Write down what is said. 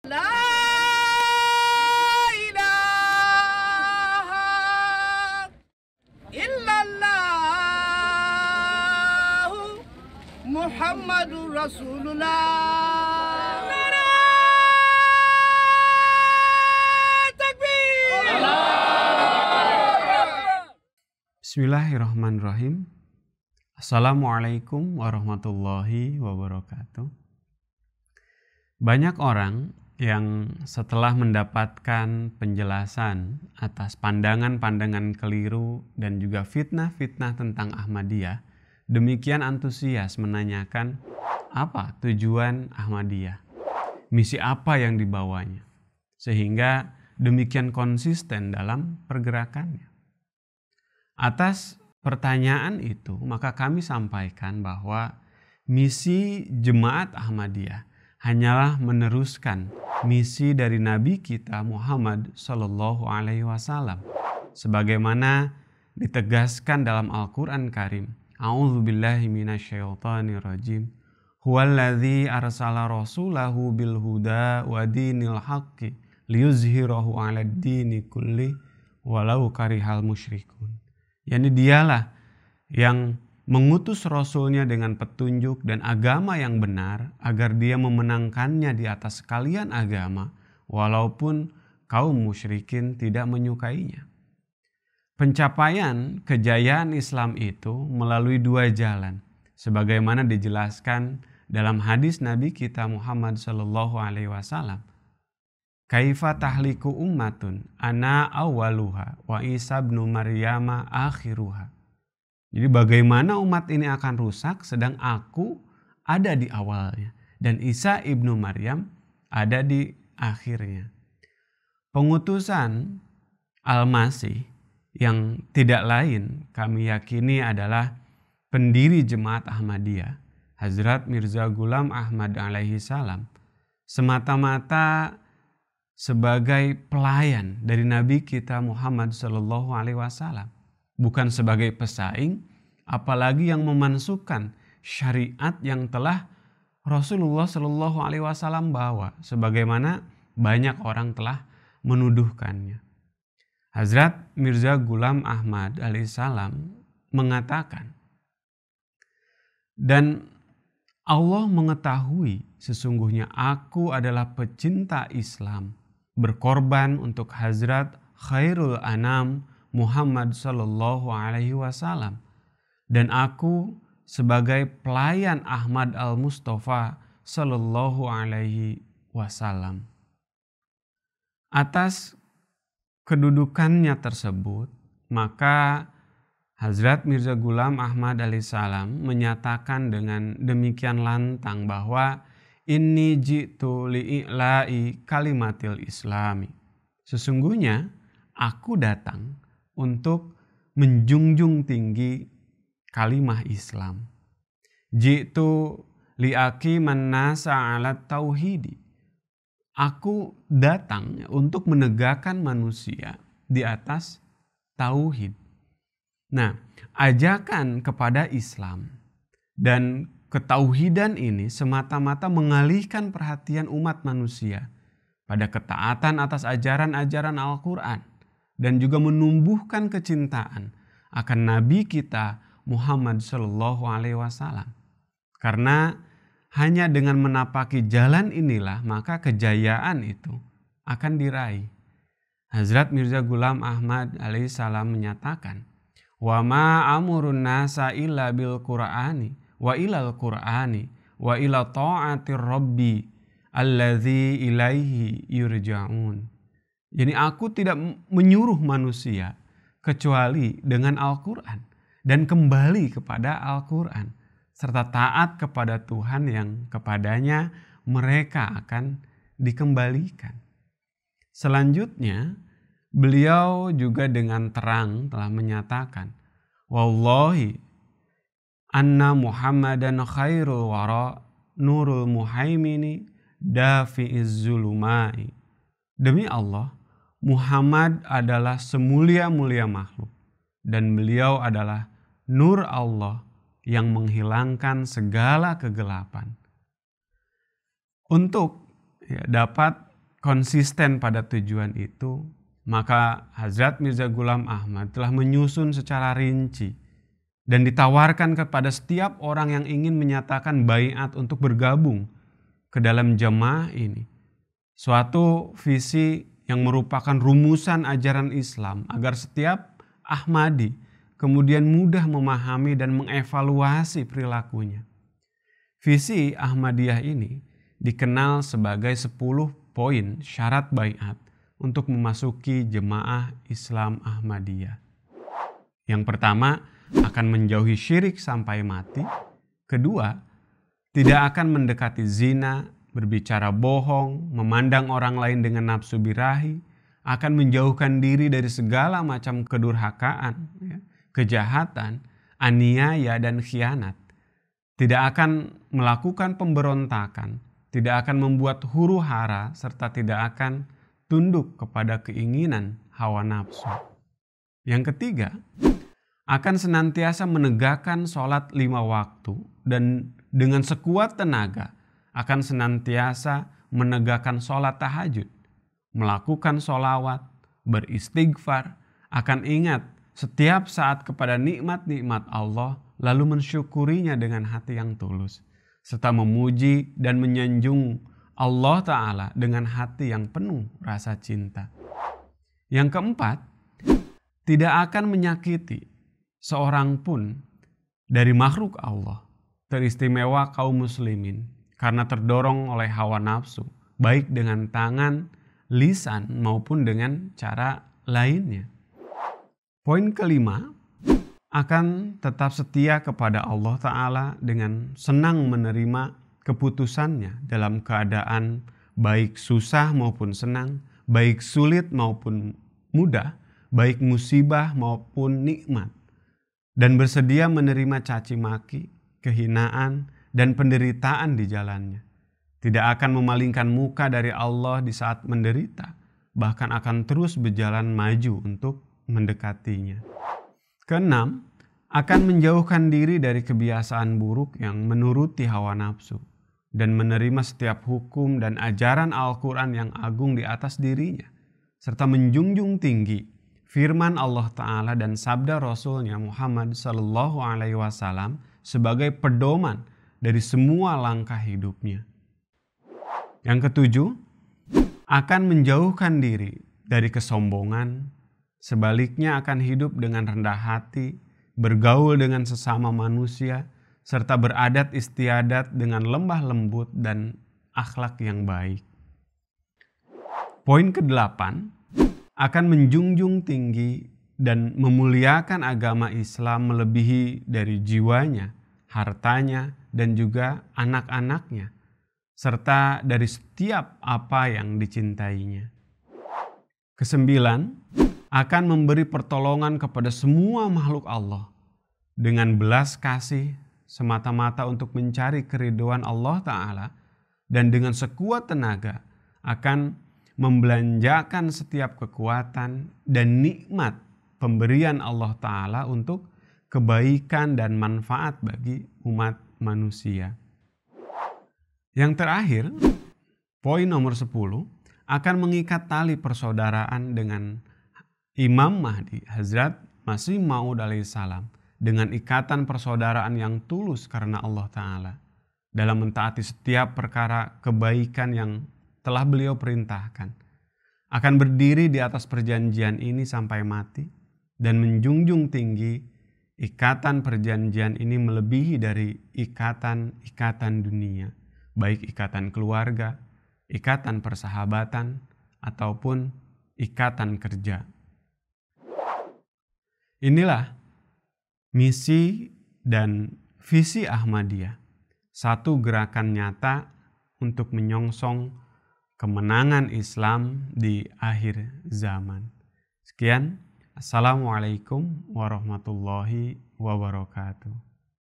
La ilaha illallah Muhammadur Rasulullah. Bismillahirrahmanirrahim. Assalamualaikum warahmatullahi wabarakatuh. Banyak orang yang setelah mendapatkan penjelasan atas pandangan-pandangan keliru dan juga fitnah-fitnah tentang Ahmadiyah, demikian antusias menanyakan apa tujuan Ahmadiyah, misi apa yang dibawanya, sehingga demikian konsisten dalam pergerakannya. Atas pertanyaan itu, maka kami sampaikan bahwa misi Jemaat Ahmadiyah hanyalah meneruskan misi dari Nabi kita Muhammad Sallallahu Alaihi Wasallam, sebagaimana ditegaskan dalam Al-Quran Karim. A'udzubillahi minasyaitonirrajim. Huwallazi arsala rasulahu bil huda wa dinil haqqi liyuzhirahu 'alad dini kulli walau karihal musyrikun. Yani dialah yang mengutus Rasulnya dengan petunjuk dan agama yang benar agar dia memenangkannya di atas sekalian agama walaupun kaum musyrikin tidak menyukainya. Pencapaian kejayaan Islam itu melalui dua jalan sebagaimana dijelaskan dalam hadis Nabi kita Muhammad sallallahu alaihi wasallam. Kaifa tahliku ummatun ana awaluha wa Isa ibnu Maryama akhiruha. Jadi bagaimana umat ini akan rusak sedang aku ada di awalnya dan Isa ibnu Maryam ada di akhirnya. Pengutusan Al-Masih yang tidak lain kami yakini adalah pendiri Jemaat Ahmadiyah, Hazrat Mirza Ghulam Ahmad alaihi salam, semata-mata sebagai pelayan dari Nabi kita Muhammad Sallallahu Alaihi Wasallam, bukan sebagai pesaing, apalagi yang memasukkan syariat yang telah Rasulullah Sallallahu Alaihi Wasallam bawa, sebagaimana banyak orang telah menuduhkannya. Hazrat Mirza Ghulam Ahmad alaihi salam mengatakan, dan Allah mengetahui sesungguhnya aku adalah pecinta Islam, berkorban untuk Hazrat Khairul Anam Muhammad Sallallahu Alaihi Wasallam, dan aku sebagai pelayan Ahmad Al-Mustafa Sallallahu Alaihi Wasallam. Atas kedudukannya tersebut, maka Hazrat Mirza Ghulam Ahmad alaihi salam menyatakan dengan demikian lantang bahwa inni jitu li'i'la'i kalimatil islami. Sesungguhnya aku datang untuk menjunjung tinggi kalimah Islam. Jitu li'aqiman nasa 'alat tauhidi. Aku datang untuk menegakkan manusia di atas tauhid. Nah, ajakan kepada Islam dan ketauhidan ini semata-mata mengalihkan perhatian umat manusia pada ketaatan atas ajaran-ajaran Al-Quran dan juga menumbuhkan kecintaan akan Nabi kita Muhammad Sallallahu Alaihi Wasallam. Karena hanya dengan menapaki jalan inilah maka kejayaan itu akan diraih. Hazrat Mirza Ghulam Ahmad alaihi salam menyatakan, wa ma amurun nasa illa bil qur'ani wa ilal qur'ani wa ila ta'atir rabbi alladzi ilaihi yurja'un. Jadi aku tidak menyuruh manusia kecuali dengan Al-Quran dan kembali kepada Al-Quran serta taat kepada Tuhan yang kepadanya mereka akan dikembalikan. Selanjutnya beliau juga dengan terang telah menyatakan, wallahi anna Muhammadan khairul wara nurul muhaimini dafi'iz zulumai. Demi Allah, Muhammad adalah semulia-mulia makhluk dan beliau adalah nur Allah yang menghilangkan segala kegelapan. Untuk dapat konsisten pada tujuan itu, maka Hazrat Mirza Ghulam Ahmad telah menyusun secara rinci dan ditawarkan kepada setiap orang yang ingin menyatakan baiat untuk bergabung ke dalam jamaah ini suatu visi yang merupakan rumusan ajaran Islam agar setiap Ahmadi kemudian mudah memahami dan mengevaluasi perilakunya. Visi Ahmadiyah ini dikenal sebagai 10 poin syarat baiat untuk memasuki jemaah Islam Ahmadiyah. Yang pertama, akan menjauhi syirik sampai mati. Kedua, tidak akan mendekati zina, berbicara bohong, memandang orang lain dengan nafsu birahi, akan menjauhkan diri dari segala macam kedurhakaan, kejahatan, aniaya, dan khianat. Tidak akan melakukan pemberontakan, tidak akan membuat huru hara, serta tidak akan tunduk kepada keinginan hawa nafsu. Yang ketiga, akan senantiasa menegakkan sholat 5 waktu dan dengan sekuat tenaga akan senantiasa menegakkan sholat tahajud, melakukan sholawat, beristighfar, akan ingat setiap saat kepada nikmat-nikmat Allah lalu mensyukurinya dengan hati yang tulus, serta memuji dan menyanjung Allah Ta'ala dengan hati yang penuh rasa cinta. Yang keempat, tidak akan menyakiti seorang pun dari makhluk Allah, teristimewa kaum muslimin, karena terdorong oleh hawa nafsu, baik dengan tangan, lisan, maupun dengan cara lainnya. Poin kelima, akan tetap setia kepada Allah Ta'ala dengan senang menerima keputusannya dalam keadaan baik susah maupun senang, baik sulit maupun mudah, baik musibah maupun nikmat, dan bersedia menerima caci maki, kehinaan, dan penderitaan di jalannya. Tidak akan memalingkan muka dari Allah di saat menderita, bahkan akan terus berjalan maju untuk mendekatinya. Keenam, akan menjauhkan diri dari kebiasaan buruk yang menuruti hawa nafsu dan menerima setiap hukum dan ajaran Al-Quran yang agung di atas dirinya, serta menjunjung tinggi firman Allah Ta'ala dan sabda Rasulnya Muhammad Sallallahu Alaihi Wasallam sebagai pedoman dari semua langkah hidupnya. Yang ketujuh, akan menjauhkan diri dari kesombongan, sebaliknya akan hidup dengan rendah hati, bergaul dengan sesama manusia, serta beradat istiadat dengan lembah lembut dan akhlak yang baik. Poin ke-8, akan menjunjung tinggi dan memuliakan agama Islam melebihi dari jiwanya, hartanya, dan juga anak-anaknya, serta dari setiap apa yang dicintainya. Kesembilan, akan memberi pertolongan kepada semua makhluk Allah dengan belas kasih semata-mata untuk mencari keridhaan Allah Ta'ala, dan dengan sekuat tenaga akan membelanjakan setiap kekuatan dan nikmat pemberian Allah Ta'ala untuk kebaikan dan manfaat bagi umat manusia. Yang terakhir, poin nomor 10, akan mengikat tali persaudaraan dengan Imam Mahdi Hazrat Masih Maud alaihissalam dengan ikatan persaudaraan yang tulus karena Allah Ta'ala dalam mentaati setiap perkara kebaikan yang telah beliau perintahkan, akan berdiri di atas perjanjian ini sampai mati dan menjunjung tinggi ikatan perjanjian ini melebihi dari ikatan-ikatan dunia, baik ikatan keluarga, ikatan persahabatan, ataupun ikatan kerja. Inilah misi dan visi Ahmadiyah, satu gerakan nyata untuk menyongsong kemenangan Islam di akhir zaman. Sekian, Assalamualaikum warahmatullahi wabarakatuh.